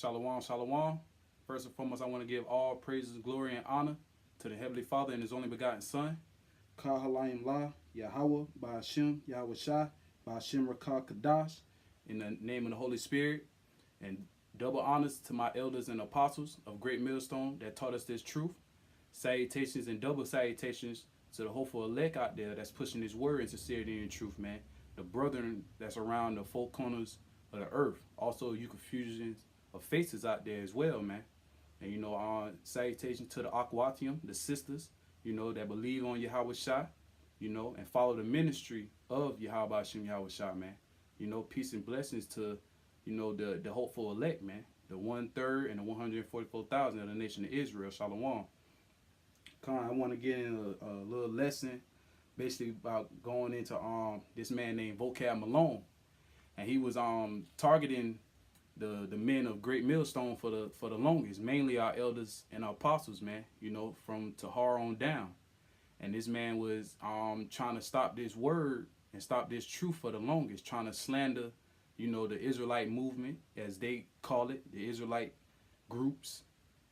Shalom, shalom. First and foremost, I want to give all praises, glory, and honor to the Heavenly Father and His only begotten Son. Kahalayim La, Yahawah, Bahasham, Yahawashi, Bahasham Rakah Kadash, in the name of the Holy Spirit. And double honors to my elders and apostles of Great Millstone that taught us this truth. Salutations and double salutations to the hopeful elect out there that's pushing this word in sincerity and truth, man. The brethren that's around the four corners of the earth. Also, you confusions of faces out there as well, man. And salutations to the Aquatium, the sisters, that believe on Yahawashi, and follow the ministry of Bahasham Yahawashi, man. Peace and blessings to, the hopeful elect, man. The 1/3 and the 144,000 of the nation of Israel. Shalom. I want to get in a little lesson basically about going into this man named Vocab Malone. And he was targeting the men of Great Millstone for the longest, mainly our elders and our apostles, man, from Tahar on down. And this man was trying to stop this word and stop this truth for the longest, trying to slander, the Israelite movement, as they call it, the Israelite groups,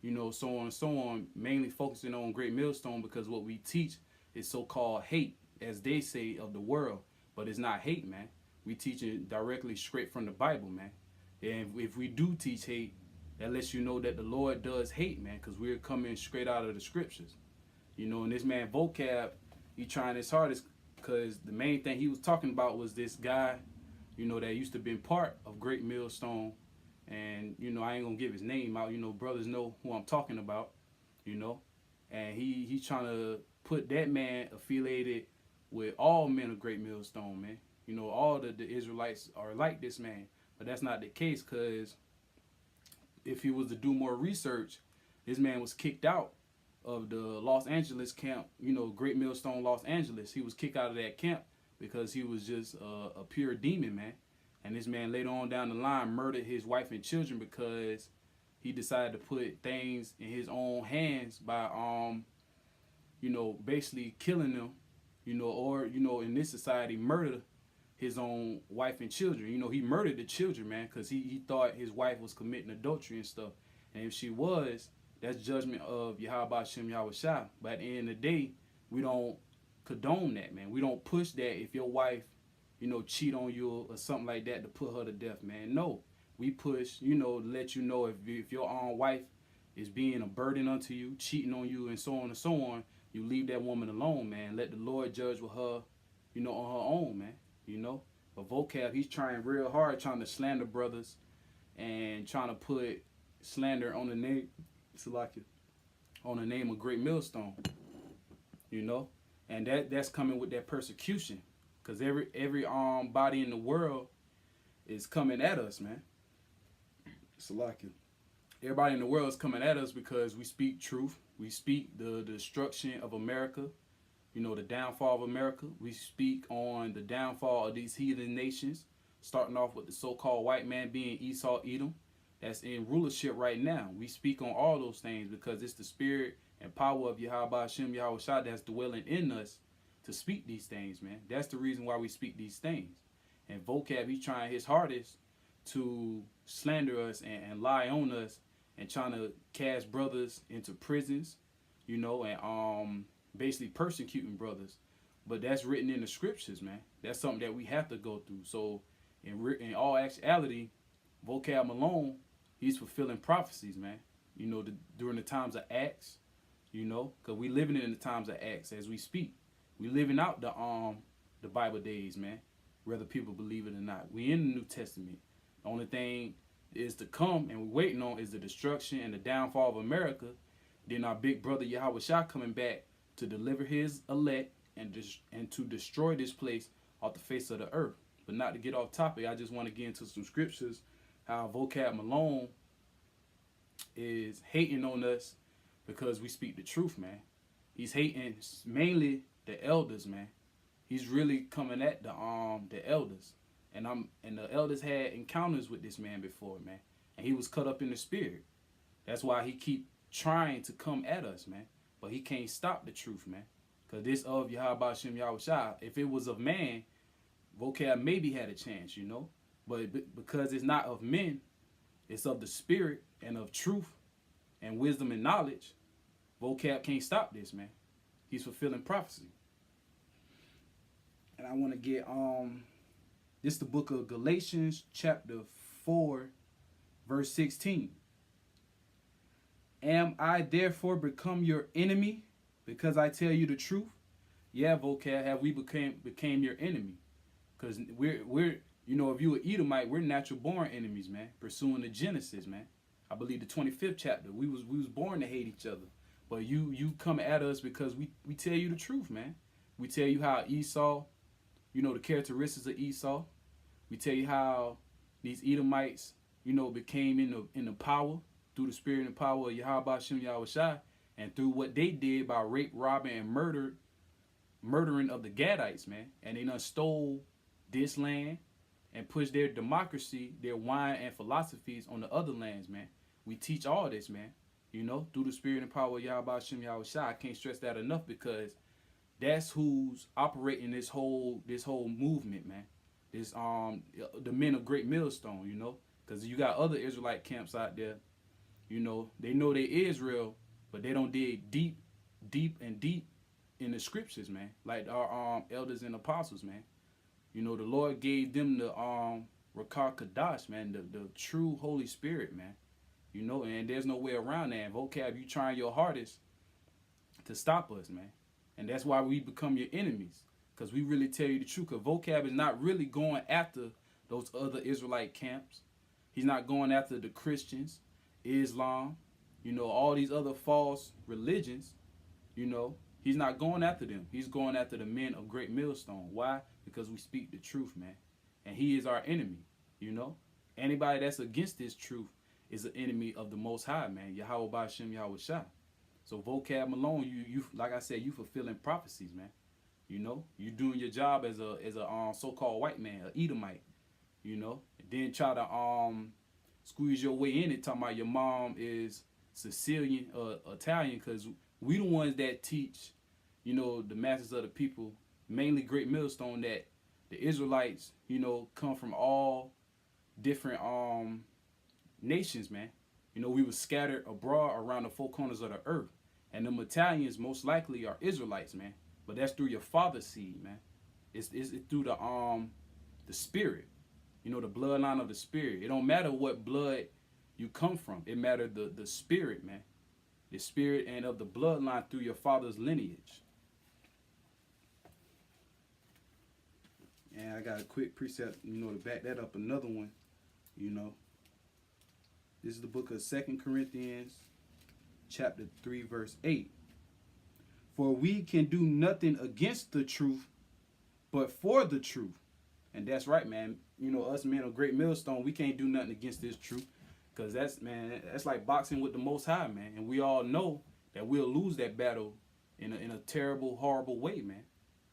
so on and so on, mainly focusing on Great Millstone because what we teach is so-called hate, as they say, of the world. But it's not hate, man. We teach it directly straight from the Bible, man. And if we do teach hate, that lets you know that the Lord does hate, man, because we're coming straight out of the scriptures. And this man Vocab, he trying his hardest because the main thing he was talking about was this guy, that used to be part of Great Millstone. And, I ain't going to give his name out. Brothers know who I'm talking about, And he's trying to put that man affiliated with all men of Great Millstone, man. All the Israelites are like this man. But that's not the case, because if he was to do more research, this man was kicked out of the Los Angeles camp, Great Millstone, Los Angeles. He was kicked out of that camp because he was just a pure demon, man. And this man later on down the line murdered his wife and children because he decided to put things in his own hands by, basically killing them, or, in this society, murder his own wife and children. He murdered the children, man, because he thought his wife was committing adultery and stuff. And if she was, that's judgment of Yahawashi Yahawashi. But at the end of the day, we don't condone that, man. We don't push that if your wife, cheat on you or something like that to put her to death, man. No. We push, to let you know if your own wife is being a burden unto you, cheating on you, and so on and so on, you leave that woman alone, man. Let the Lord judge with her, on her own, man. But Vocab, he's trying real hard, trying to slander brothers and trying to put slander on the name, on the name of Great Millstone, and that's coming with that persecution, because every body in the world is coming at us, man. Everybody in the world is coming at us because we speak truth. We speak the destruction of America. The downfall of America. We speak on the downfall of these heathen nations, starting off with the so-called white man being Esau, Edom, that's in rulership right now. We speak on all those things because it's the spirit and power of Bahasham Yahawashi that's dwelling in us to speak these things, man. That's the reason why we speak these things. And Vocab, he's trying his hardest to slander us and lie on us and trying to cast brothers into prisons, and basically persecuting brothers. But that's written in the scriptures, man. That's something that we have to go through. So in all actuality, Vocab Malone, he's fulfilling prophecies, man. During the times of Acts, because we living in the times of Acts as we speak. We living out the Bible days, man, whether people believe it or not. We in the New Testament. The only thing is to come and we're waiting on is the destruction and the downfall of America. Then our big brother Yahawashi coming back to deliver his elect and to destroy this place off the face of the earth. But not to get off topic, I just want to get into some scriptures, how Vocab Malone is hating on us because we speak the truth, man. He's hating mainly the elders, man. He's really coming at the elders. And the elders had encounters with this man before, man. And he was cut up in the spirit. That's why he keep trying to come at us, man. But he can't stop the truth, man. Because this of Yahawashi Yahawashi, if it was of man, Vocab maybe had a chance, But because it's not of men, it's of the spirit and of truth and wisdom and knowledge, vocab can't stop this, man. He's fulfilling prophecy. And I want to get this is the book of Galatians chapter 4 verse 16. Am I therefore become your enemy because I tell you the truth? Yeah, vocab, have we became your enemy? Because we're you know, if you an Edomite, we're natural born enemies, man. Pursuing the Genesis, man. I believe the 25th chapter. We was born to hate each other. But you come at us because we tell you the truth, man. We tell you how Esau, you know, the characteristics of Esau. We tell you how these Edomites, you know, became in the power through the spirit and power of Bahasham, Yahawashi, and through what they did by rape, robbing, and murdering of the Gadites, man. And they done stole this land and pushed their democracy, their wine and philosophies on the other lands, man. We teach all this, man. You know, through the spirit and power of Bahasham, Yahawashi. I can't stress that enough because that's who's operating this whole movement, man. This the men of Great Millstone, you know, because you got other Israelite camps out there, you know, they Israel, but they don't dig deep in the scriptures, man. Like our elders and apostles, man. You know, the Lord gave them the Rakar Kadash, man, the true Holy Spirit, man. You know, and there's no way around that. And vocab, you trying your hardest to stop us, man. And that's why we become your enemies. Because we really tell you the truth. Because vocab is not really going after those other Israelite camps. He's not going after the Christians, Islam, you know, all these other false religions, you know. He's not going after them. He's going after the men of Great Millstone. Why? Because we speak the truth, man. And he is our enemy, you know. Anybody that's against this truth is an enemy of the Most High, man. Yahawah, Bahasham, Yahawashi. So vocab alone, you like I said, you fulfilling prophecies, man. You know, you doing your job as a so-called white man, an Edomite, you know. And then try to squeeze your way in it, talking about your mom is Sicilian, Italian, because we the ones that teach, you know, the masses of the people, mainly Great Millstone, that the Israelites, you know, come from all different nations, man. You know, we were scattered abroad around the four corners of the earth. And them Italians most likely are Israelites, man. But that's through your father's seed, man. It's through the spirit. You know, the bloodline of the spirit. It don't matter what blood you come from. It matters the spirit, man. The spirit and of the bloodline through your father's lineage. And I got a quick precept, you know, to back that up. Another one, you know. This is the book of 2 Corinthians, chapter 3, verse 8. For we can do nothing against the truth, but for the truth. And that's right, man. You know, us men of Great Millstone, we can't do nothing against this truth. Because that's like boxing with the Most High, man. And we all know that we'll lose that battle in a terrible, horrible way, man.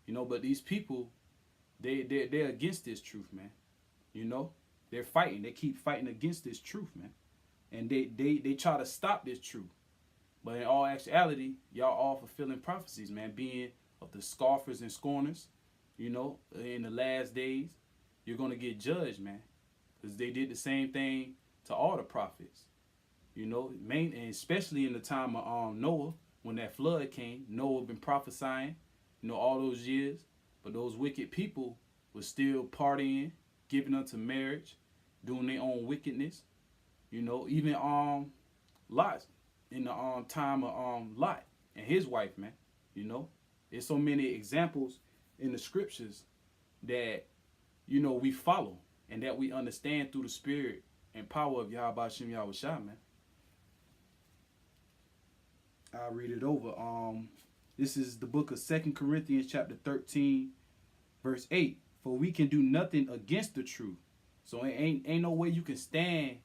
You know, but these people, they're against this truth, man. You know, they're fighting. They keep fighting against this truth, man. And they try to stop this truth. But in all actuality, y'all all fulfilling prophecies, man. Being of the scoffers and scorners, you know, in the last days, you're going to get judged, man. Because they did the same thing to all the prophets. You know, and especially in the time of Noah, when that flood came. Noah been prophesying, you know, all those years. But those wicked people were still partying, giving unto marriage, doing their own wickedness. You know, even Lot, in the time of Lot and his wife, man. You know, there's so many examples in the scriptures that, you know, we follow and that we understand through the spirit and power of Bahasham, Yahawashi, man. I'll read it over. This is the book of 2 Corinthians chapter 13, verse 8. For we can do nothing against the truth. So ain't no way you can stand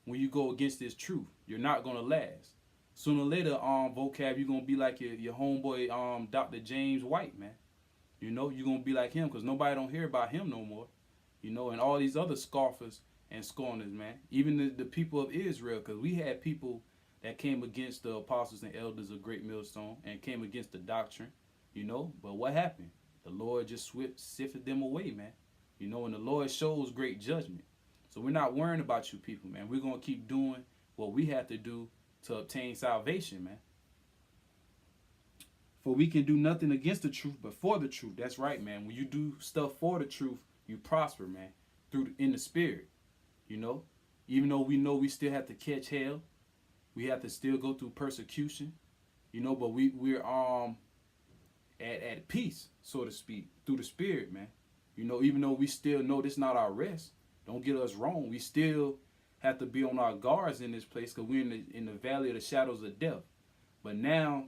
when you go against this truth. You're not gonna last. Sooner or later, vocab, you're gonna be like your homeboy, Dr. James White, man. You know, you're gonna be like him, because nobody don't hear about him no more. You know, and all these other scoffers and scorners, man. Even the people of Israel, because we had people that came against the apostles and elders of Great Millstone and came against the doctrine, you know. But what happened? The Lord just sifted them away, man. You know, and the Lord shows great judgment. So we're not worrying about you people, man. We're going to keep doing what we have to do to obtain salvation, man. For we can do nothing against the truth, but for the truth. That's right, man. When you do stuff for the truth, you prosper, man. In the spirit, you know. Even though we know we still have to catch hell, we have to still go through persecution, you know. But we're at peace, so to speak, through the spirit, man. You know, even though we still know this not our rest. Don't get us wrong. We still have to be on our guards in this place because we're in the valley of the shadows of death. But now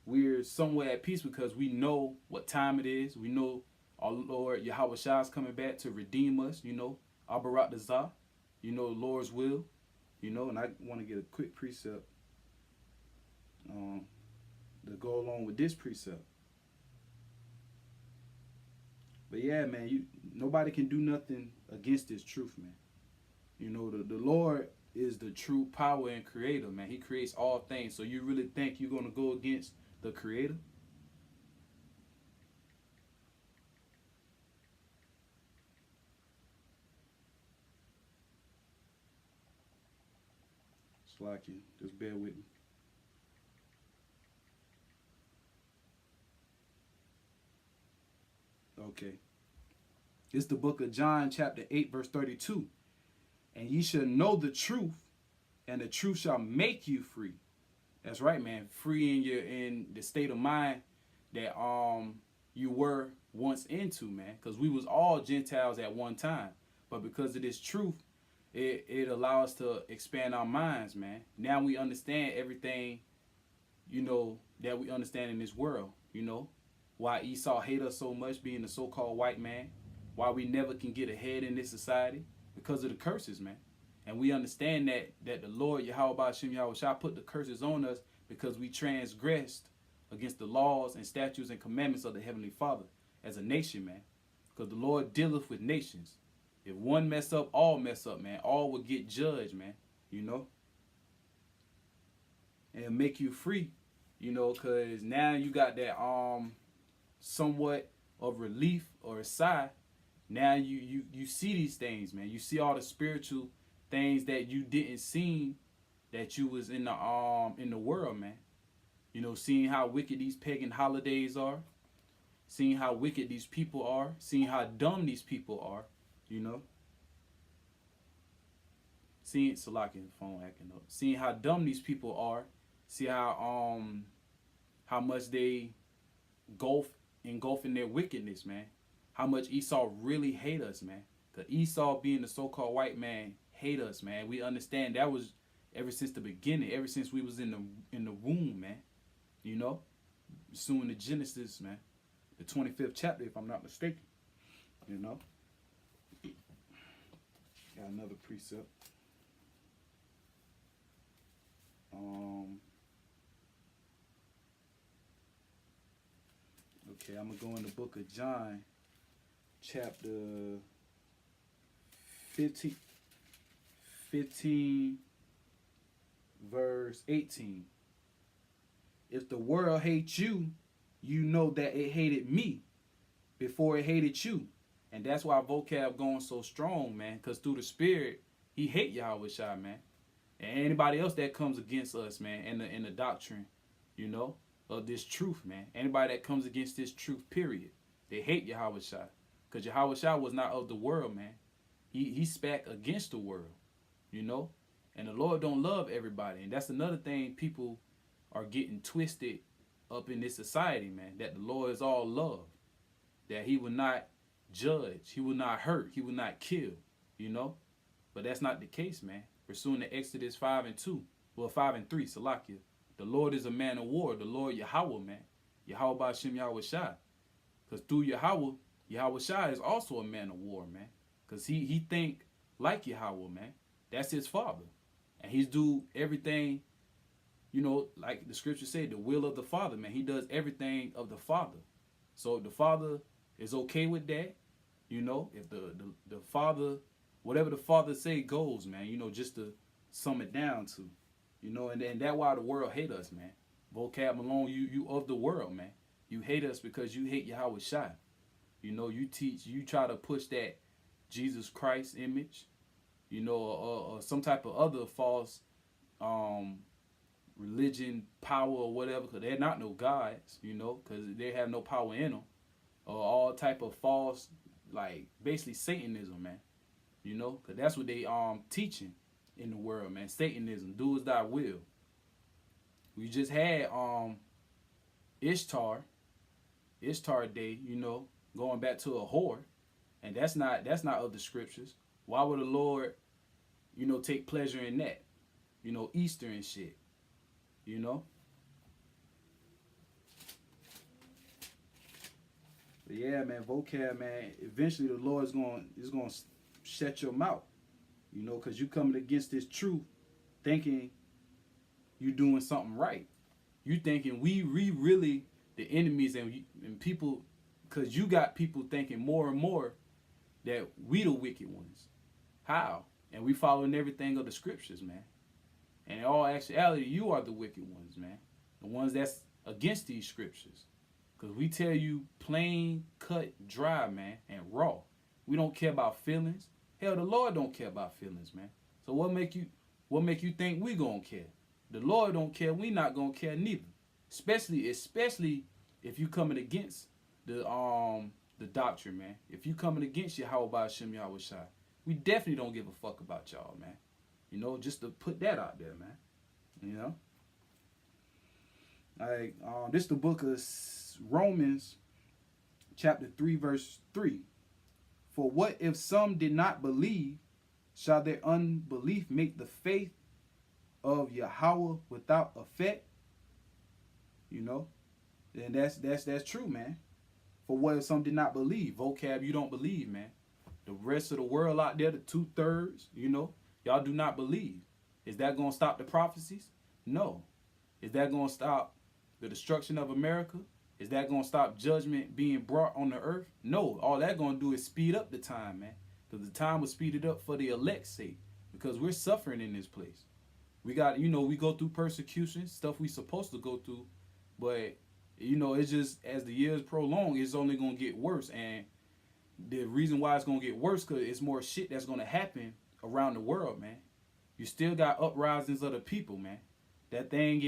we're somewhere at peace because we know what time it is. We know our Lord Yahawashi is coming back to redeem us, you know. Abarat Dazah, you know, Lord's will, you know. And I want to get a quick precept to go along with this precept. But yeah, man, nobody can do nothing against this truth, man. You know, the Lord is the true power and creator, man. He creates all things. So you really think you're going to go against the creator? It's like you. Just bear with me. Okay. It's the book of John, chapter 8, verse 32. And ye shall know the truth, and the truth shall make you free. That's right, man. Free in the state of mind that you were once into, man. Because we was all Gentiles at one time. But because of this truth, it allows us to expand our minds, man. Now we understand everything, you know, that we understand in this world, you know. Why Esau hate us so much, being the so-called white man. Why we never can get ahead in this society. Because of the curses, man. And we understand that the Lord Yahawah Bahasham Yahawashi put the curses on us because we transgressed against the laws and statutes and commandments of the Heavenly Father as a nation, man. Because the Lord dealeth with nations. If one mess up, man. All will get judged, man. You know. And make you free, you know, because now you got that somewhat of relief or a sigh. Now you see these things, man. You see all the spiritual things that you didn't see that you was in the world, man. You know, seeing how wicked these pagan holidays are, seeing how wicked these people are, seeing how dumb these people are, you know. Seeing Salaki, the phone acting up. Seeing how dumb these people are, see how much they engulf in their wickedness, man. How much Esau really hate us, man. Because Esau, being the so-called white man, hate us, man. We understand that was ever since the beginning, ever since we was in the womb, man. You know? Soon to Genesis, man. The 25th chapter, if I'm not mistaken. You know? Got another precept. Okay, I'm going to go in the book of John, chapter 15, verse 18. If the world hates you, you know that it hated me before it hated you. And that's why vocab going so strong, man. Because through the spirit, he hate Yahawashi, man. And anybody else that comes against us, man, in the doctrine, you know, of this truth, man. Anybody that comes against this truth, period. They hate Yahawashi. Because Yahawashi was not of the world, man. He spat against the world, you know. And the Lord don't love everybody. And that's another thing people are getting twisted up in this society, man. That the Lord is all love. That he will not judge. He will not hurt. He will not kill, you know. But that's not the case, man. Pursuing the Exodus 5 and 2. Well, 5 and 3, Salakia. The Lord is a man of war. The Lord Yahawah, man. Yahawah Bahasham Yahawashi. Because through Yahawah, Yahawashi is also a man of war, man. Because he think like Yahawah, man. That's his father. And he's do everything, you know, like the scripture said, the will of the Father, man. He does everything of the Father. So if the Father is okay with that, you know, if the Father, whatever the Father say goes, man, you know, just to sum it down to, you know, and that's why the world hate us, man. Vocab Malone, you of the world, man. You hate us because you hate Yahawashi. You know, you try to push that Jesus Christ image, you know, or some type of other false um, religion, power, or whatever, because they're not no gods, you know, because they have no power in them, or all type of false, like basically Satanism, man, you know, because that's what they teaching in the world, man. Satanism, do as thy will. We just had Ishtar Day, you know, going back to a whore, and that's not of the scriptures. Why would the Lord, you know, take pleasure in that? You know, Easter and shit. You know? But yeah, man, vocab, man, eventually the Lord is going to shut your mouth. You know, because you coming against this truth thinking you doing something right. You thinking we really the enemies, and people, because you got people thinking more and more that we the wicked ones. How? And we following everything of the scriptures, man. And in all actuality, you are the wicked ones, man. The ones that's against these scriptures. Because we tell you plain, cut, dry, man, and raw. We don't care about feelings. Hell, the Lord don't care about feelings, man. So what make you think we gonna care? The Lord don't care. We not gonna care neither. Especially if you coming against the doctrine, man. If you coming against Yahawah, Bahasham, Yahawashi, we definitely don't give a fuck about y'all, man. You know, just to put that out there, man. You know? Like, this is the book of Romans, chapter 3, verse 3. For what if some did not believe? Shall their unbelief make the faith of Yahawah without effect? You know? And that's true, man. For what if some did not believe? Vocab, you don't believe, man. The rest of the world out there, the 2/3, you know, y'all do not believe. Is that going to stop the prophecies? No. Is that going to stop the destruction of America? Is that going to stop judgment being brought on the earth? No. All that going to do is speed up the time, man. Because the time was speeded up for the elect's sake. Because we're suffering in this place. We got, you know, we go through persecution, stuff we supposed to go through. But, you know, it's just, as the years prolong, it's only going to get worse. And the reason why it's going to get worse, because it's more shit that's going to happen around the world, man. You still got uprisings of the people, man. That thing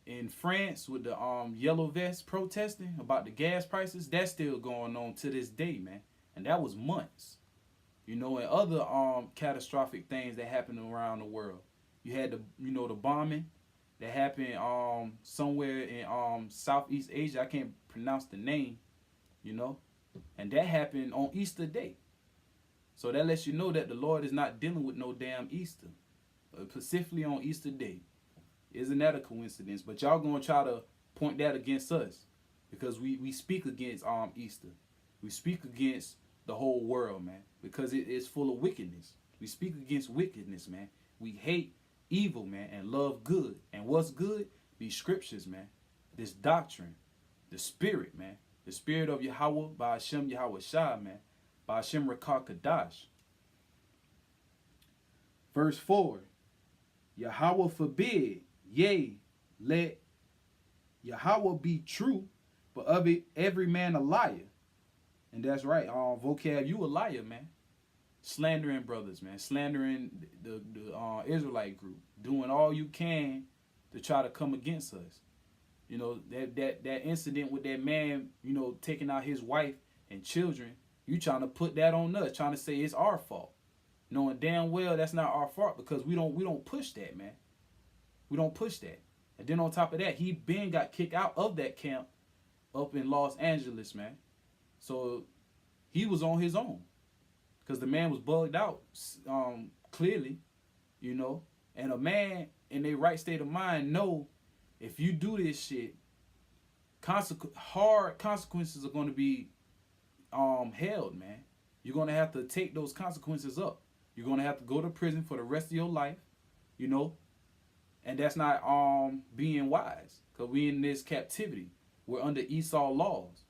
in France with the yellow vests protesting about the gas prices, that's still going on to this day, man. And that was months. You know, and other catastrophic things that happened around the world. You had the bombing that happened somewhere in Southeast Asia. I can't pronounce the name, you know. And that happened on Easter Day. So that lets you know that the Lord is not dealing with no damn Easter. Specifically on Easter Day. Isn't that a coincidence? But y'all gonna try to point that against us. Because we speak against Easter. We speak against the whole world, man. Because it is full of wickedness. We speak against wickedness, man. We hate evil, man, and love good. And what's good? These scriptures, man. This doctrine. The spirit, man. The spirit of Yahawah, Bahasham, Yahawashi, man. Bahasham Rakah Kadash. Verse 4. Yahawah forbid, yea, let Yahawah be true, but of it every man a liar. And that's right, vocab, you a liar, man. Slandering brothers, man. Slandering the Israelite group. Doing all you can to try to come against us. You know, that incident with that man, you know, taking out his wife and children, you trying to put that on us, trying to say it's our fault. Knowing damn well that's not our fault, because we don't push that, man. We don't push that. And then on top of that, he been got kicked out of that camp up in Los Angeles, man. So he was on his own. Because the man was bugged out, clearly, you know. And a man in their right state of mind know if you do this shit, hard consequences are going to be held, man. You're going to have to take those consequences up. You're going to have to go to prison for the rest of your life, you know. And that's not being wise, because we in this captivity. We're under Esau laws.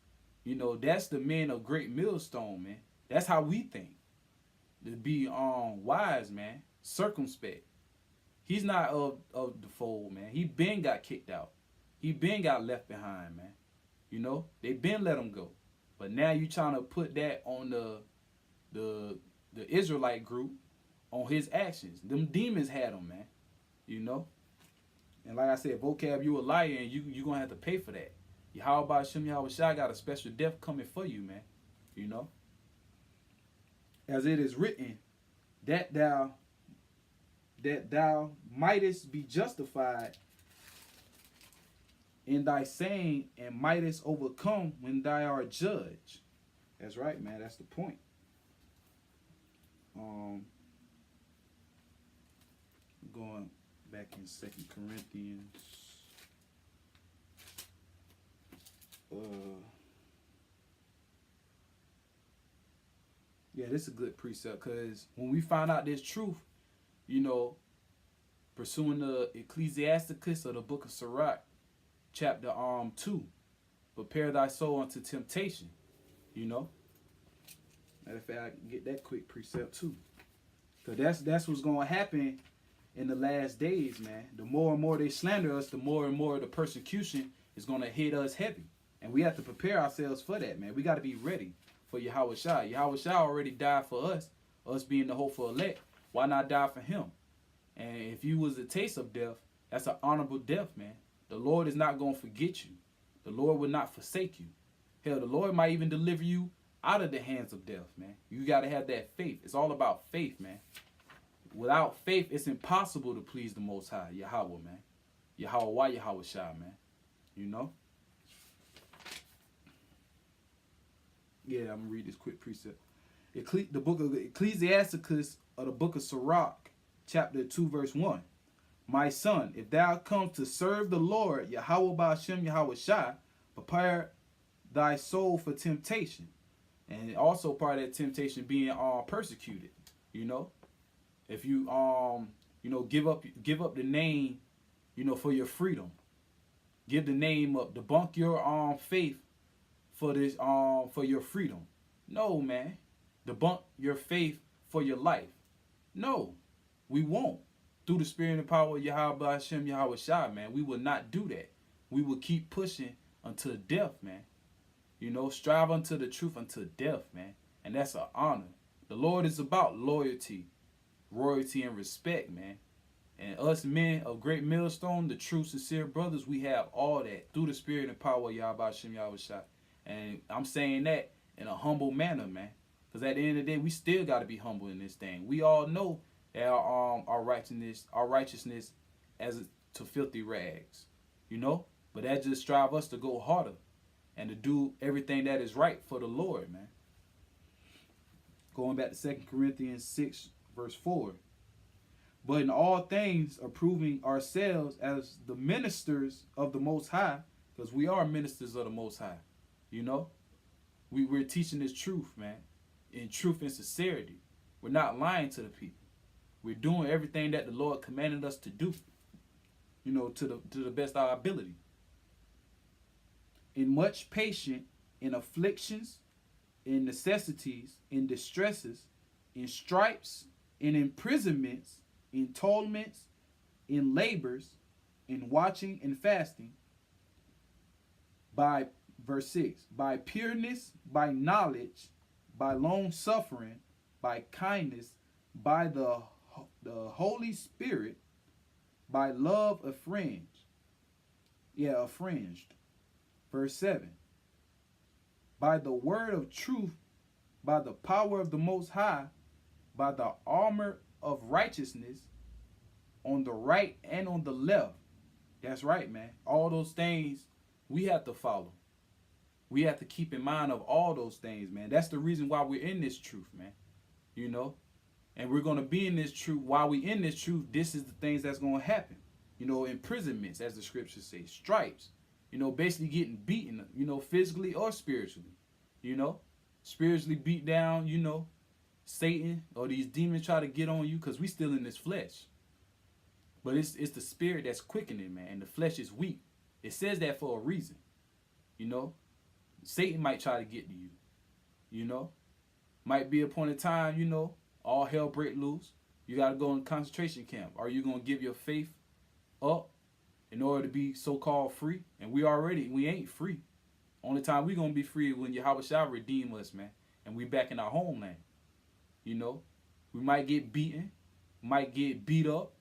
You know, that's the men of great millstone, man. That's how we think. To be wise, man. Circumspect. He's not of the fold, man. He been got kicked out. He been got left behind, man. You know, they been let him go. But now you trying to put that on the the Israelite group on his actions. Them demons had him, man. You know? And like I said, vocab, you a liar, and you going to have to pay for that. Yahawah Bahasham Yahawashi got a special death coming for you, man. You know? As it is written, that thou mightest be justified in thy saying, and mightest overcome when thou art judged. That's right, man. That's the point. Going back in 2 Corinthians. Yeah, this is a good precept, because when we find out this truth, you know, pursuing the Ecclesiasticus of the book of Sirach, chapter 2, prepare thy soul unto temptation, you know. Matter of fact, I can get that quick precept too. Because that's what's going to happen in the last days, man. The more and more they slander us, the more and more the persecution is going to hit us heavy. And we have to prepare ourselves for that, man. We got to be ready for Yahawashi. Yahawashi already died for us being the hopeful elect. Why not die for him? And if you was a taste of death, that's an honorable death, man. The Lord is not going to forget you. The Lord will not forsake you. Hell, the Lord might even deliver you out of the hands of death, man. You got to have that faith. It's all about faith, man. Without faith, it's impossible to please the Most High, Yahawah, man. Yahawah, Yahawashi, man. You know? Yeah, I'm going to read this quick precept. The book of Ecclesiasticus of the book of Sirach, chapter 2, verse 1. My son, if thou come to serve the Lord, Yahawah Bahasham Yahawashi, prepare thy soul for temptation. And also part of that temptation being persecuted, you know. If you you know, give up the name, you know, for your freedom. Give the name up, debunk your faith for this for your freedom. No, man. Debunk your faith for your life. No, we won't. Through the spirit and power of Yahawah Bahasham Yahawashi, man, we will not do that. We will keep pushing until death, man. You know, strive unto the truth until death, man. And that's an honor. The Lord is about loyalty, royalty, and respect, man. And us men of great millstone, the true, sincere brothers, we have all that through the spirit and power of Yahawah Bahasham Yahawashi. And I'm saying that in a humble manner, man. Because at the end of the day, we still got to be humble in this thing. We all know that our righteousness as to filthy rags, you know. But that just strive us to go harder and to do everything that is right for the Lord, man. Going back to 2 Corinthians 6, verse 4. But in all things, approving ourselves as the ministers of the Most High, because we are ministers of the Most High, you know. We're teaching this truth, man, in truth and sincerity. We're not lying to the people. We're doing everything that the Lord commanded us to do, you know, to the best of our ability. In much patience, in afflictions, in necessities, in distresses, in stripes, in imprisonments, in torments, in labors, in watching and fasting, by, verse 6, by pureness, by knowledge, by long suffering, by kindness, by the Holy Spirit, by love affringed. Yeah, affringed. Verse 7. By the word of truth, by the power of the Most High, by the armor of righteousness, on the right and on the left. That's right, man. All those things we have to follow. We have to keep in mind of all those things, man. That's the reason why we're in this truth, man. You know? And we're going to be in this truth. While we in this truth, this is the things that's going to happen. You know, imprisonments, as the scriptures say, stripes. You know, basically getting beaten, you know, physically or spiritually. You know, spiritually beat down, you know, Satan or these demons try to get on you because we still in this flesh. But it's the spirit that's quickening, man, and the flesh is weak. It says that for a reason. You know, Satan might try to get to you. You know, might be a point in time, you know, all hell break loose. You got to go in concentration camp. Are you going to give your faith up in order to be so-called free? And we ain't free. Only time we going to be free when Yahawashi redeem us, man. And we back in our homeland. You know, we might get beaten, might get beat up,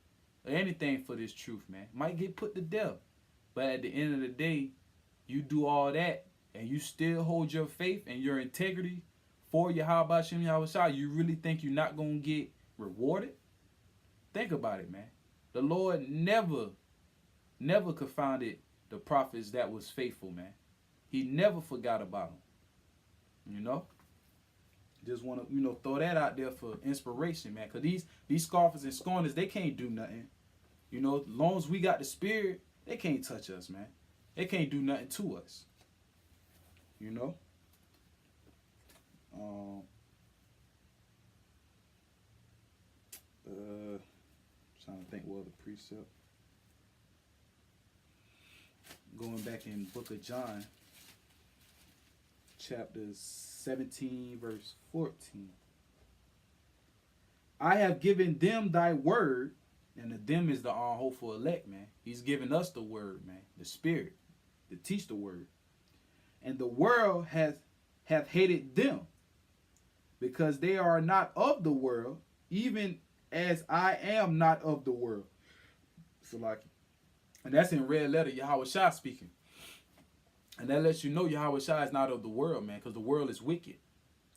or anything for this truth, man. Might get put to death. But at the end of the day, you do all that and you still hold your faith and your integrity for Bahasham, Yahawashi. You really think you're not going to get rewarded? Think about it, man. The Lord never confounded the prophets that was faithful, man. He never forgot about them. You know? Just want to, throw that out there for inspiration, man. Because these scoffers and scorners, they can't do nothing. As long as we got the spirit, they can't touch us, man. They can't do nothing to us. Trying to think what other precept. Going back in book of John, chapter 17, verse 14. I have given them thy word, and the them is the hopeful elect, man. He's given us the word, man, the spirit, to teach the word. And the world hath hated them, because they are not of the world, even as I am not of the world. So and that's in red letter, Yahawashi speaking. And that lets you know Yahawashi is not of the world, man, because the world is wicked.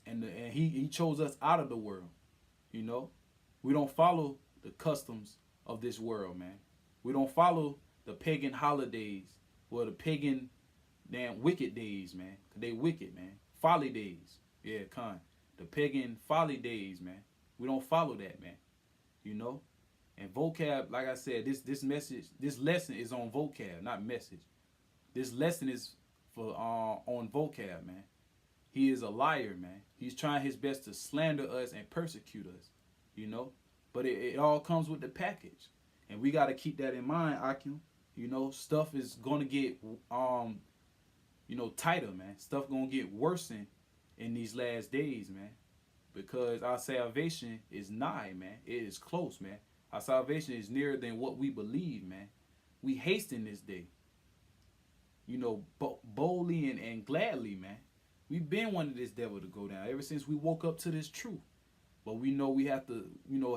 And he chose us out of the world. We don't follow the customs of this world, man. We don't follow the pagan holidays or the pagan damn wicked days, man. Because they wicked, man. Folly days. Yeah, the pagan folly days, man. We don't follow that, man. And vocab, like I said, this lesson is on vocab, not message. This lesson is for on vocab, man. He is a liar, man. He's trying his best to slander us and persecute us, But it all comes with the package, and we got to keep that in mind, Akim. Stuff is gonna get tighter, man. Stuff gonna get worse in these last days, man. Because our salvation is nigh, man. It is close, man. Our salvation is nearer than what we believe, man. We hasten this day. Boldly and gladly, man. We've been wanting this devil to go down ever since we woke up to this truth. But we know we have to,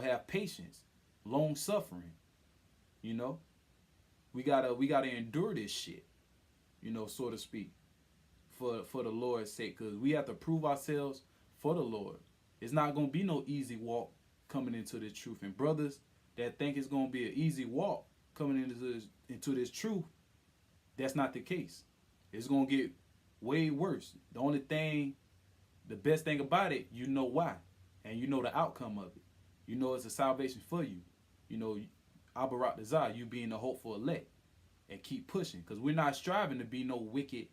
have patience, long suffering. We gotta endure this shit, so to speak, for the Lord's sake, because we have to prove ourselves for the Lord. It's not gonna be no easy walk coming into this truth. And brothers that think it's gonna be an easy walk coming into this truth, that's not the case. It's gonna get way worse. The best thing about it, why, and the outcome of it. It's a salvation for you. Abarak Desire, you being the hopeful elect, and keep pushing, because we're not striving to be no wicked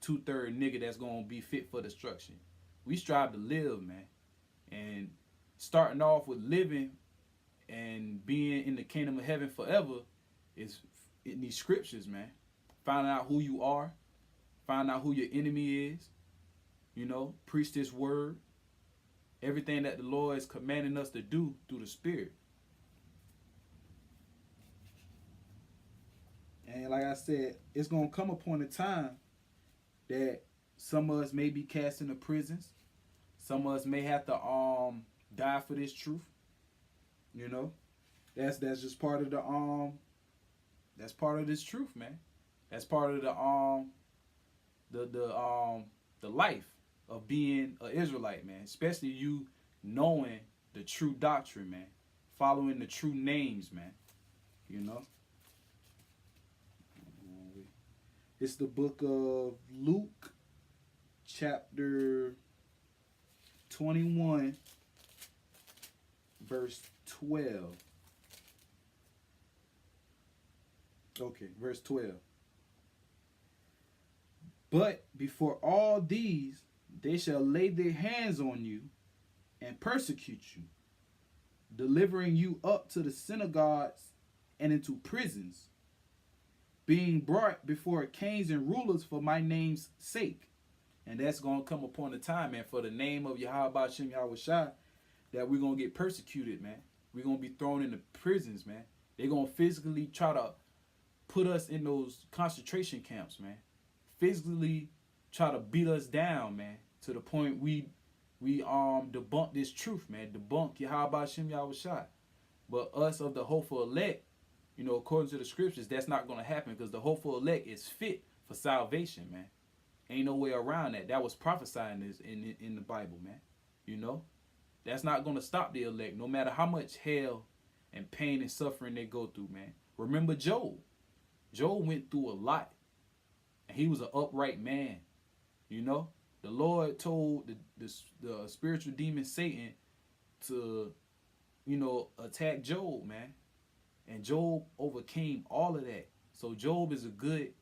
2/3 nigga that's gonna be fit for destruction. We strive to live, man. And starting off with living and being in the kingdom of heaven forever is in these scriptures, man. Finding out who you are, find out who your enemy is, preach this word, everything that the Lord is commanding us to do through the Spirit. And like I said, it's going to come upon a time that some of us may be cast into prisons. Some of us may have to die for this truth. That's just part of that's part of this truth, man. That's part of the life of being an Israelite, man. Especially you knowing the true doctrine, man. Following the true names, man. It's the book of Luke, chapter 21, verse 12. Okay, verse 12. But before all these, they shall lay their hands on you and persecute you, delivering you up to the synagogues and into prisons, being brought before kings and rulers for my name's sake. And that's going to come upon a time, man, for the name of Bahasham, Yahawashi, that we're going to get persecuted, man. We're going to be thrown into prisons, man. They're going to physically try to put us in those concentration camps, man. Physically try to beat us down, man, to the point we we debunk this truth, man. Debunk Yahawashi. But us of the hopeful elect, you know, according to the scriptures, that's not going to happen because the hopeful elect is fit for salvation, man. Ain't no way around that. That was prophesying this in the Bible, man. You know, that's not going to stop the elect, no matter how much hell and pain and suffering they go through, man. Remember Job. Job went through a lot, and he was an upright man. You know, the Lord told the spiritual demon Satan to, you know, attack Job, man. And Job overcame all of that. So Job is a good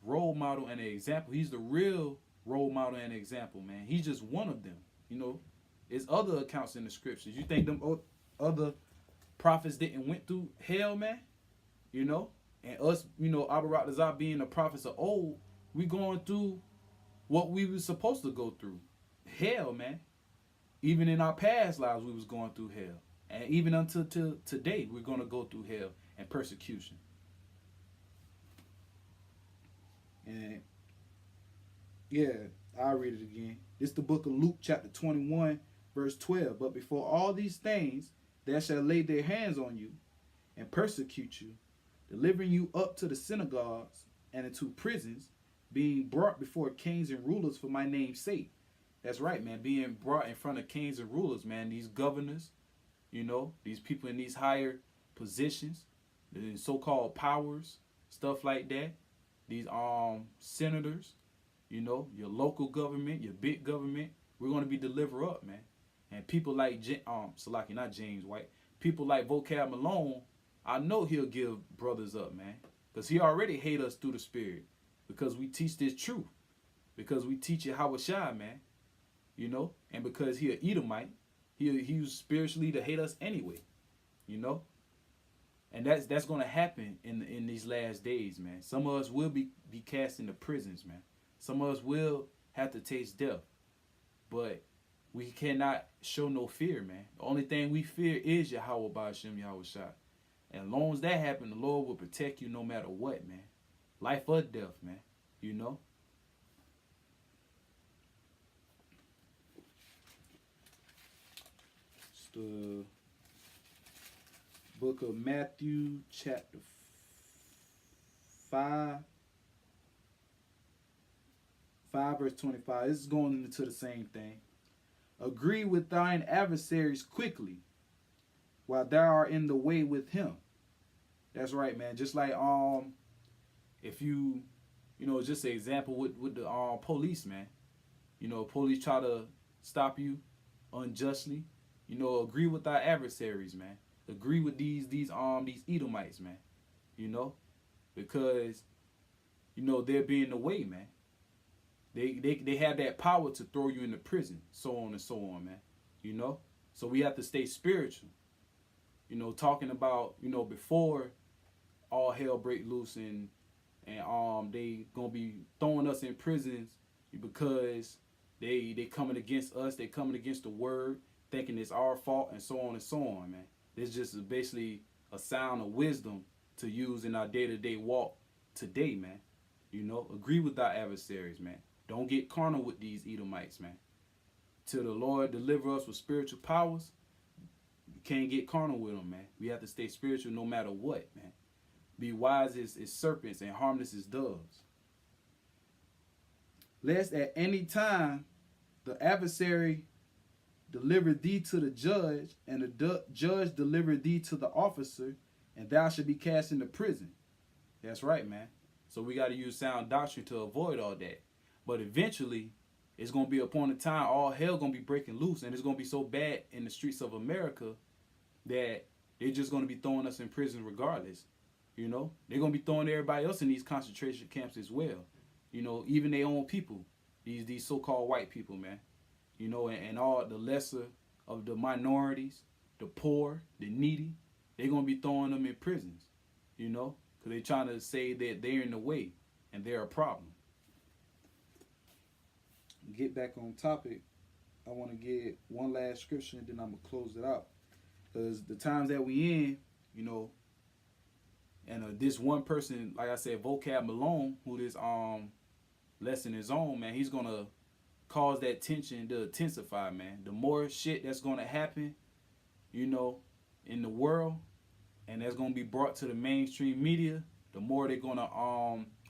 role model and an example. He's the real role model and example, man. He's just one of them. You know, there's other accounts in the scriptures. You think them other prophets didn't went through hell, man? You know, and us, you know, Abarat being the prophets of old, we going through what we were supposed to go through. Hell, man. Even in our past lives, we was going through hell. And even until today, we're going to go through hell and persecution. And yeah, I'll read it again. It's the book of Luke chapter 21, verse 12. But before all these things, they shall lay their hands on you and persecute you, delivering you up to the synagogues and into prisons, being brought before kings and rulers for my name's sake. That's right, man. Being brought in front of kings and rulers, man. These governors, you know, these people in these higher positions, the so-called powers, stuff like that. These senators, you know, your local government, your big government. We're going to be delivered up, man. And people like Salaki, not James White. People like Vocab Malone, I know he'll give brothers up, man, because he already hate us through the spirit. Because we teach this truth. Because we teach Yahawashi, man. You know? And because he an Edomite, he was spiritually to hate us anyway. You know? And that's going to happen in these last days, man. Some of us will be cast into prisons, man. Some of us will have to taste death. But we cannot show no fear, man. The only thing we fear is Yahawah, Bahasham, Yahawashi. And as long as that happens, the Lord will protect you no matter what, man. Life or death, man. You know? It's the book of Matthew, chapter 5, verse 25. This is going into the same thing. Agree with thine adversaries quickly, while thou art in the way with him. That's right, man. Just like if you know, just an example with the police, man. You know, police try to stop you unjustly. You know, agree with our adversaries, man. Agree with these Edomites, man. You know, because you know they're being the way, man. They have that power to throw you into prison, so on and so on, man. You know, so we have to stay spiritual. You know, talking about, you know, before all hell break loose and they gonna be throwing us in prisons because they coming against us, they coming against the word, thinking it's our fault, and so on and so on, man. This just is basically a sound of wisdom to use in our day-to-day walk today, man. You know, agree with our adversaries, man. Don't get carnal with these Edomites, man. Till the Lord deliver us with spiritual powers, you can't get carnal with them, man. We have to stay spiritual no matter what, man. Be wise as serpents and harmless as doves. Lest at any time the adversary deliver thee to the judge, and the judge deliver thee to the officer, and thou should be cast into prison. That's right, man. So we got to use sound doctrine to avoid all that. But eventually, it's going to be upon a time all hell going to be breaking loose, and it's going to be so bad in the streets of America that they're just going to be throwing us in prison regardless. You know, they're going to be throwing everybody else in these concentration camps as well. You know, even their own people, these so-called white people, man. You know, and all the lesser of the minorities, the poor, the needy, they're going to be throwing them in prisons, you know, because they're trying to say that they're in the way and they're a problem. Get back on topic. I want to get one last scripture and then I'm going to close it out. Because the times that we in, you know, and this one person, like I said, Vocab Malone, who this lesson is on, man, he's going to cause that tension to intensify, man. The more shit that's gonna happen, you know, in the world, and that's gonna be brought to the mainstream media, the more they're gonna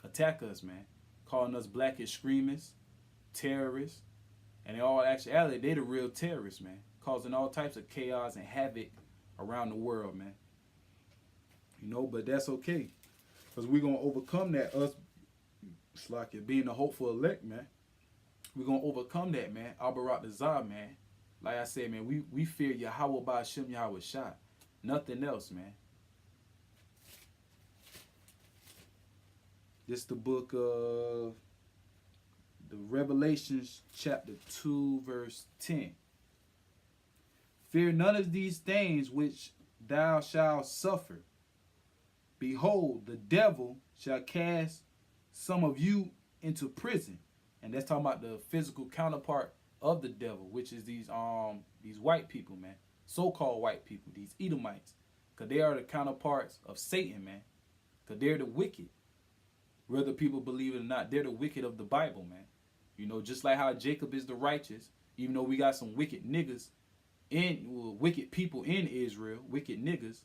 attack us, man, calling us black extremists, terrorists, and in all actuality, they the real terrorists, man, causing all types of chaos and havoc around the world, man. You know, but that's okay, cause we're gonna overcome that. Us, it's like it being the hopeful elect, man. We're gonna overcome that, man. Abarat Zah, man. Like I said, man, we fear Yahawah Bahasham Yahawashi. Nothing else, man. This is the book of the Revelations, chapter 2, verse 10. Fear none of these things which thou shalt suffer. Behold, the devil shall cast some of you into prison. And that's talking about the physical counterpart of the devil, which is these white people, man. So-called white people, these Edomites. Because they are the counterparts of Satan, man. Because they're the wicked. Whether people believe it or not, they're the wicked of the Bible, man. You know, just like how Jacob is the righteous, even though we got some wicked niggas wicked people in Israel, wicked niggas,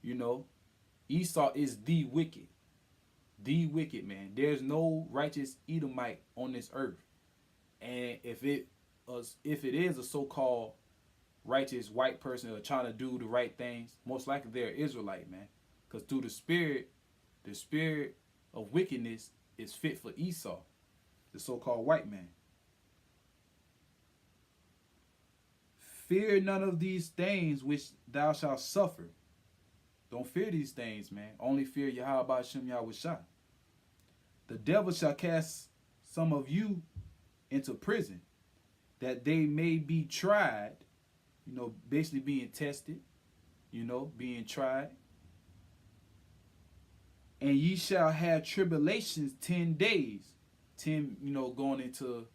you know, Esau is the wicked. The wicked, man. There's no righteous Edomite on this earth. And if it is a so-called righteous white person or trying to do the right things, most likely they're Israelite, man. Because through the spirit of wickedness is fit for Esau, the so-called white man. Fear none of these things which thou shalt suffer. Don't fear these things, man. Only fear Yahawah Bahasham Yahawashi. The devil shall cast some of you into prison, that they may be tried, you know, basically being tested, you know, being tried. And ye shall have tribulations 10 days. 10, you know, going into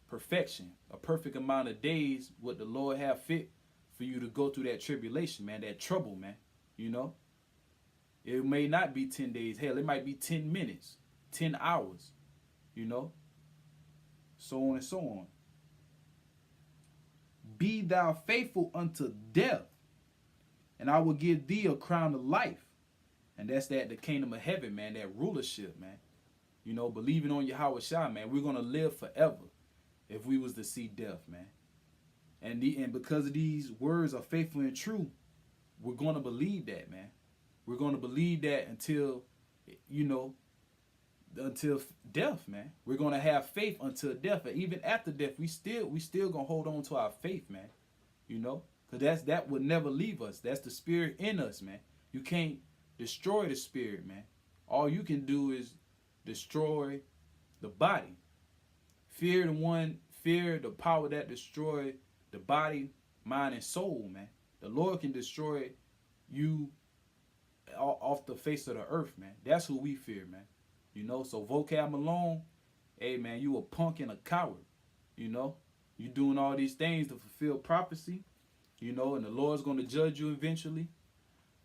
perfection. A perfect amount of days what the Lord have fit for you to go through that tribulation, man, that trouble, man. You know, it may not be 10 days. Hell, it might be 10 minutes, 10 hours, you know, so on and so on. Be thou faithful unto death, and I will give thee a crown of life. And that's the kingdom of heaven, man, that rulership, man. You know, believing on Yahawashi, man, we're going to live forever if we was to see death, man. And because of these words are faithful and true, we're going to believe that, man. We're going to believe that until, you know, until death, man. We're going to have faith until death. And even after death, we still going to hold on to our faith, man. You know, because that would never leave us. That's the spirit in us, man. You can't destroy the spirit, man. All you can do is destroy the body. Fear the power that destroy the body, mind, and soul, man. The Lord can destroy you off the face of the earth, man. That's who we fear, man. You know, so vocab Malone, hey, man, you a punk and a coward. You know, you doing all these things to fulfill prophecy, you know, and the Lord's going to judge you eventually.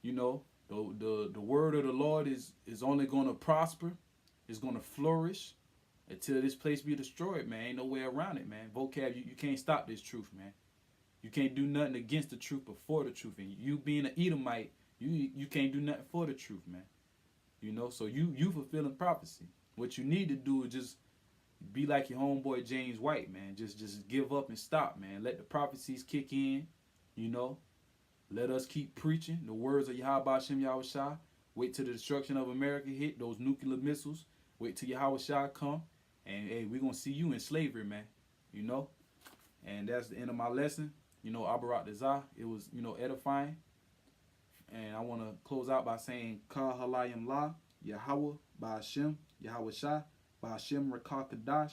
You know, the word of the Lord is only going to prosper. It's going to flourish until this place be destroyed, man. Ain't no way around it, man. Vocab, you can't stop this truth, man. You can't do nothing against the truth but for the truth. And you being an Edomite, you can't do nothing for the truth, man. You know, so you fulfilling prophecy. What you need to do is just be like your homeboy James White, man. Just give up and stop, man. Let the prophecies kick in, you know. Let us keep preaching the words of Yahawah Bahasham Yahawashi. Wait till the destruction of America hit, those nuclear missiles. Wait till Yahawashi come. And, hey, we're going to see you in slavery, man. You know. And that's the end of my lesson. You know, Abarat Zah. It was, you know, edifying. And I want to close out by saying, Ka Halayim La, Yahawah Bahasham Yahawashi, Bahasham Rakah Kadash.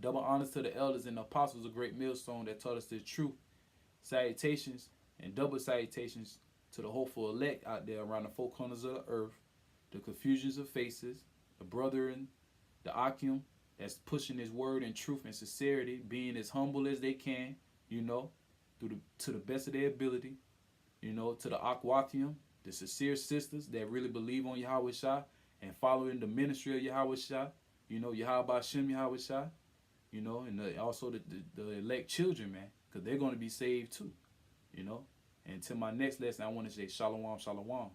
Double honors to the elders and the apostles, a great millstone that taught us the truth. Salutations and double salutations to the hopeful elect out there around the four corners of the earth, the confusions of faces, the brethren, the Akim that's pushing his word in truth and sincerity, being as humble as they can, you know, to the best of their ability, you know, to the Akwatium, the sincere sisters that really believe on Yahawashi and following the ministry of Yahawashi, you know, Yahawah Bahasham Yahawashi, you know, and also the elect children, man, because they're going to be saved too, you know. And to my next lesson, I want to say shalom, shalom.